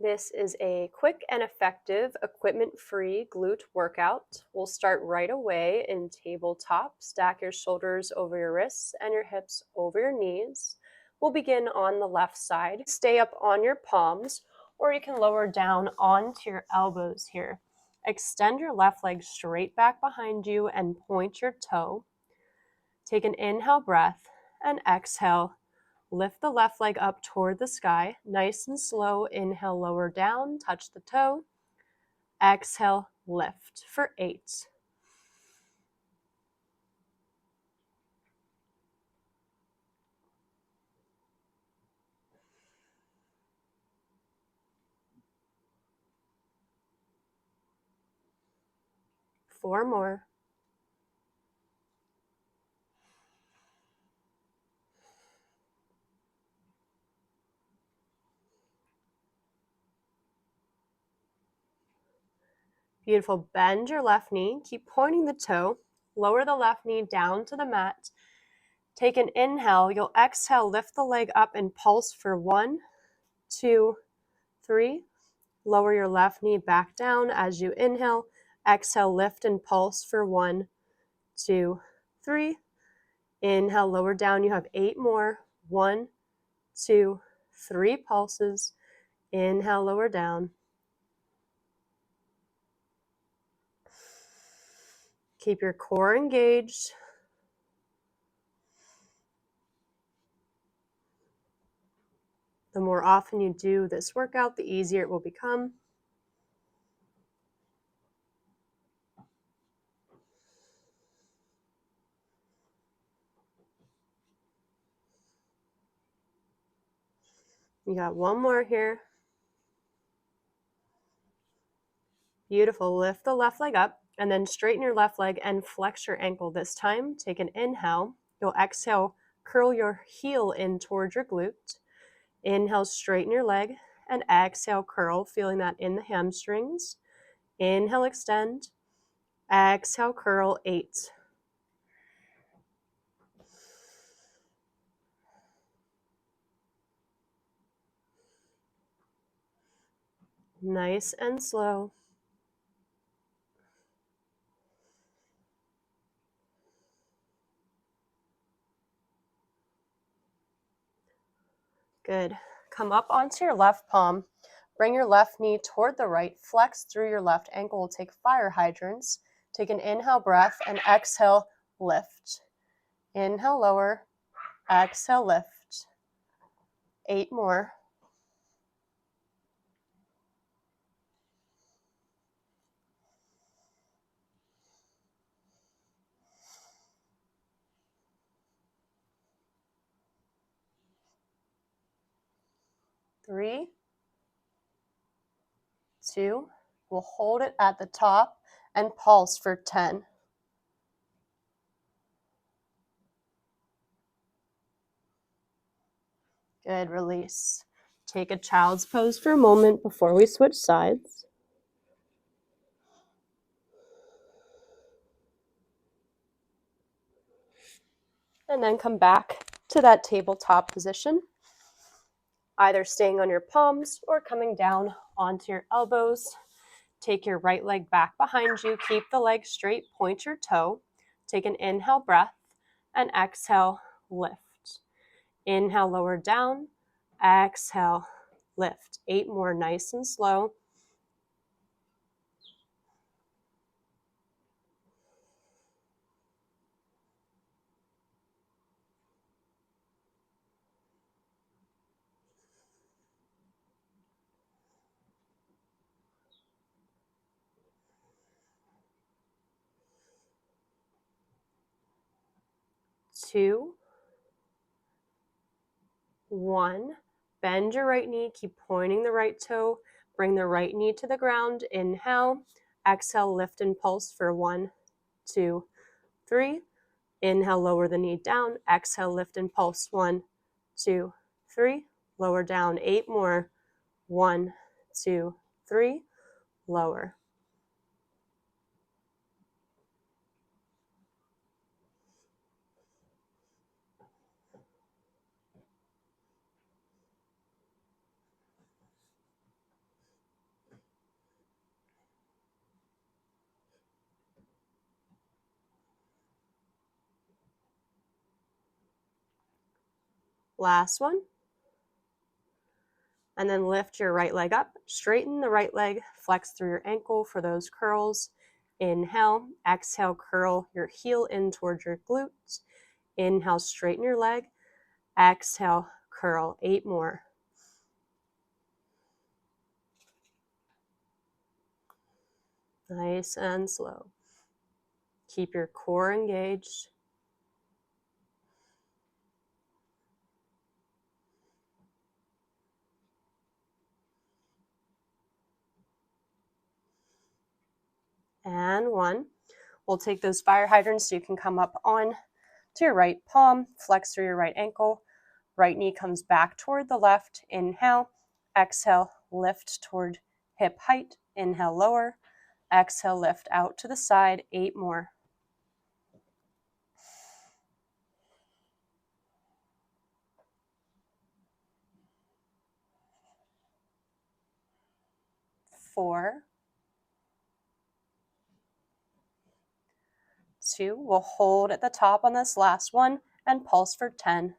This is a quick and effective equipment-free glute workout. We'll start right away in tabletop. Stack your shoulders over your wrists and your hips over your knees. We'll begin on the left side. Stay up on your palms, or you can lower down onto your elbows here. Extend your left leg straight back behind you and point your toe. Take an inhale breath and exhale. Lift the left leg up toward the sky. Nice and slow. Inhale, lower down, touch the toe. Exhale, lift for 8. Four more. Beautiful. Bend your left knee. Keep pointing the toe. Lower the left knee down to the mat. Take an inhale. You'll exhale, lift the leg up and pulse for 1, 2, 3. Lower your left knee back down as you inhale. Exhale, lift and pulse for 1, 2, 3. Inhale, lower down. You have 8 more. 1, 2, 3 pulses. Inhale, lower down. Keep your core engaged. The more often you do this workout, the easier it will become. You got 1 more here. Beautiful. Lift the left leg up and then straighten your left leg and flex your ankle this time. Take an inhale. You'll exhale, curl your heel in towards your glute. Inhale, straighten your leg, and exhale, curl, feeling that in the hamstrings. Inhale, extend. Exhale, curl, 8. Nice and slow. Good. Come up onto your left palm. Bring your left knee toward the right. Flex through your left ankle. We'll take fire hydrants. Take an inhale breath and exhale, lift. Inhale, lower. Exhale, lift. 8 more. Three, 2. We'll hold it at the top and pulse for 10. Good, release. Take a child's pose for a moment before we switch sides. And then come back to that tabletop position, either staying on your palms or coming down onto your elbows. Take your right leg back behind you. Keep the leg straight. Point your toe. Take an inhale breath and exhale, lift. Inhale, lower down. Exhale, lift. 8 more, nice and slow. Two, 1. Bend your right knee. Keep pointing the right toe. Bring the right knee to the ground. Inhale. Exhale, lift and pulse for 1, 2, 3. Inhale, lower the knee down. Exhale, lift and pulse. 1, 2, 3. Lower down. 8 more. 1, 2, 3. Lower. Last one. And then lift your right leg up, straighten the right leg, flex through your ankle for those curls. Inhale, exhale, curl your heel in towards your glutes. Inhale, straighten your leg. Exhale, curl. 8 more. Nice and slow. Keep your core engaged. And 1. We'll take those fire hydrants so you can come up on to your right palm, flex through your right ankle. Right knee comes back toward the left. Inhale, exhale, lift toward hip height. Inhale, lower. Exhale, lift out to the side. 8 more. 4, 2. We'll hold at the top on this last one and pulse for 10.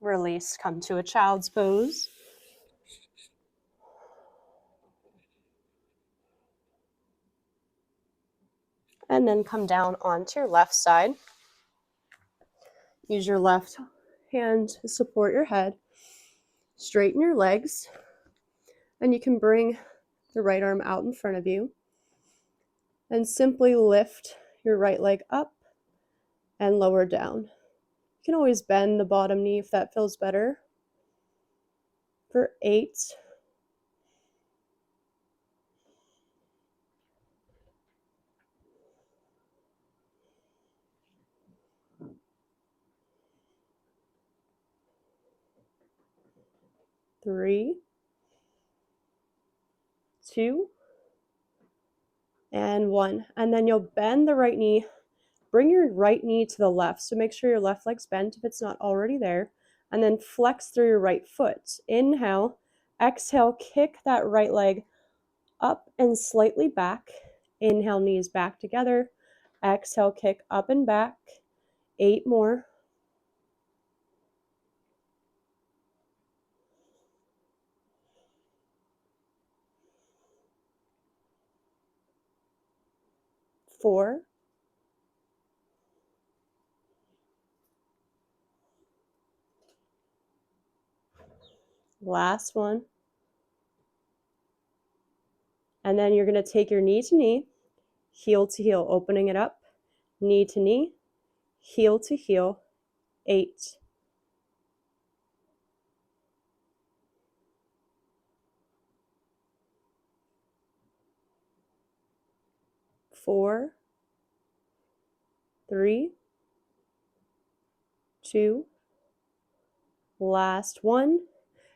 Release, come to a child's pose. And then come down onto your left side. Use your left hand to support your head. Straighten your legs. And you can bring the right arm out in front of you. And simply lift your right leg up and lower down. You can always bend the bottom knee if that feels better. For 8. 3, 2, and 1. And then you'll bend the right knee. Bring your right knee to the left. So make sure your left leg's bent if it's not already there. And then flex through your right foot. Inhale, exhale, kick that right leg up and slightly back. Inhale, knees back together. Exhale, kick up and back. 8 more. 4, 'Last one. And then you're going to take your knee to knee, heel to heel, opening it up, knee to knee, heel to heel. 8, 4, 3, 2, last one.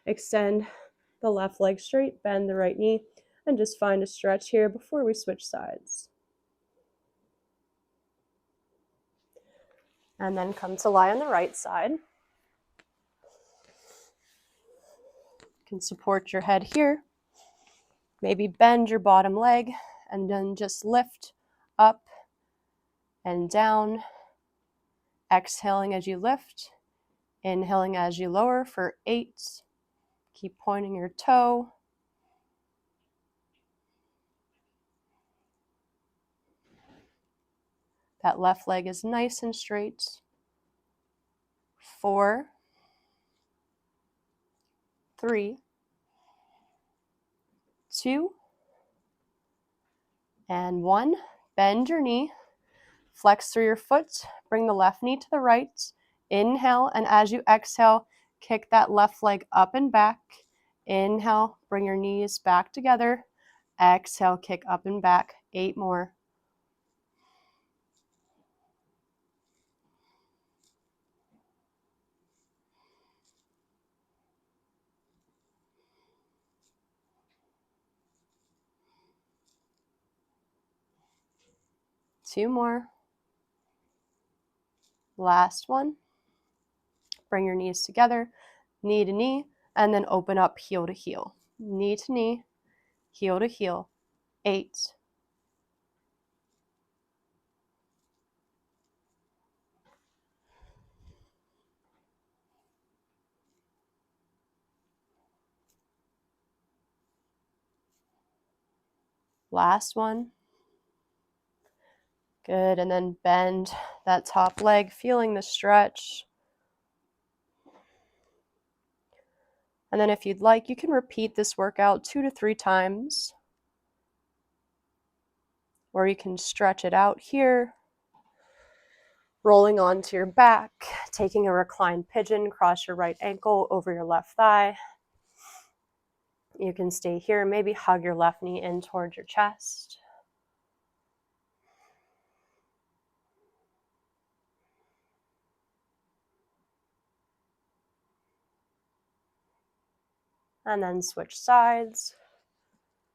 Extend the left leg straight, bend the right knee, and just find a stretch here before we switch sides. And then come to lie on the right side. You can support your head here. Maybe bend your bottom leg and then just lift up and down. Exhaling as you lift, inhaling as you lower for 8. Keep pointing your toe. That left leg is nice and straight. 4, 3, 2, and 1. Bend your knee. Flex through your foot. Bring the left knee to the right. Inhale, and as you exhale, kick that left leg up and back. Inhale, bring your knees back together. Exhale, kick up and back. 8 more. 2 more. Last one. Bring your knees together, knee to knee, and then open up heel to heel. Knee to knee, heel to heel. 8, Last one. Good, and then bend that top leg, feeling the stretch. And then if you'd like, you can repeat this workout 2 to 3 times. Or you can stretch it out here, rolling onto your back, taking a reclined pigeon, cross your right ankle over your left thigh. You can stay here, maybe hug your left knee in towards your chest. And then switch sides.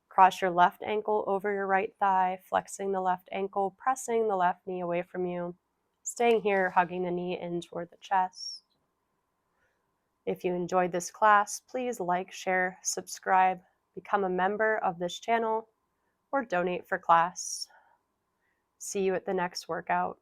Cross your left ankle over your right thigh, flexing the left ankle, pressing the left knee away from you. Staying here, hugging the knee in toward the chest. If you enjoyed this class, please like, share, subscribe, become a member of this channel, or donate for class. See you at the next workout.